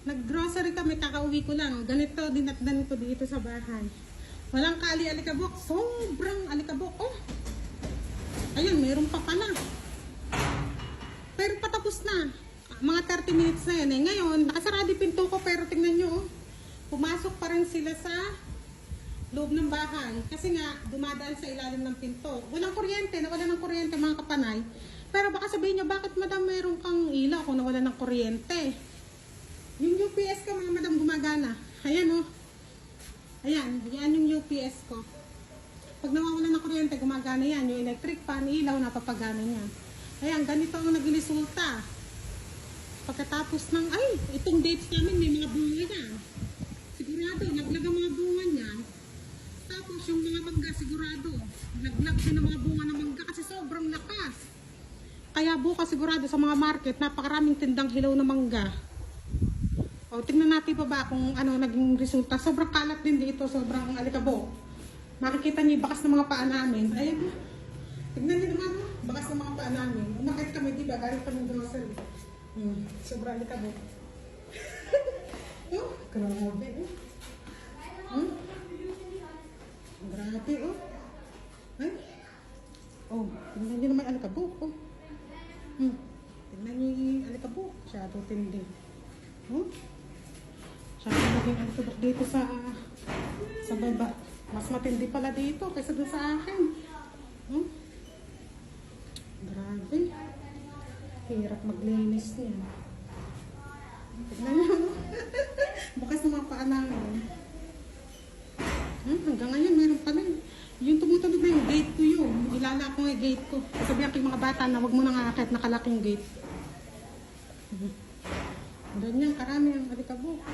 Nag-grocery kami, kakauwi ko lang. Ganito, dinatdan ko dito sa bahay. Walang kali-alikabok. Sobrang alikabok. Oh! Ayun, mayroon pa pala. Pero patapos na. Mga 30 minutes na yan eh. Ngayon, nakasarado yung pinto ko pero tingnan nyo. Oh, pumasok pa rin sila sa loob ng bahay. Kasi nga, dumadaan sa ilalim ng pinto. Walang kuryente, nawala ng kuryente mga kapanay. Pero baka sabihin nyo, bakit madam mayroon kang ilaw kung nawala ng kuryente? Yung UPS ko mga madam gumagana. Ayan oh. Ayan, yan yung UPS ko. Pag nawawala ng kuryente, gumagana yan. Yung electric fan, ilaw, napapagana yan. Ayan, ganito ang nagresulta. Pagkatapos ng, ay, itong dates namin, may mga bunga na. Sigurado, naglag ang mga bunga niyan. Tapos yung mga mangga, sigurado, naglag din ang mga bunga ng mangga kasi sobrang lakas. Kaya bukas sigurado sa mga market, napakaraming tindang hilaw na mangga. O, tingnan natin pa ba kung ano naging resulta. Sobrang kalat din dito, sobrang alikabok. Makikita niyo yung bakas ng mga paa namin. Ayan na. Tignan niyo naman, bakas ng mga paa namin. Umakit kami, diba? Galing kami grocery. Sobrang alikabok. Oh, grabe. Grabe, oh. Ay. Oh, tignan niyo naman alikabok, oh. Tignan niyo yung alikabok. Masyado tindi. Oh. Masyado naging alikabok dito sa baba. Mas matindi pala dito kaysa doon sa akin. Grabe. Hirap maglinis niya. Tignan niyo. Bukas ng mga paa namin. Hanggang ngayon, meron pa rin. Yung tumutunog na yung gate ko yun. Ilala ko yung gate ko. Sabihan ko yung mga bata na wag mo nang aakit, nakalaking gate. Ganyan, karami ang alikabok.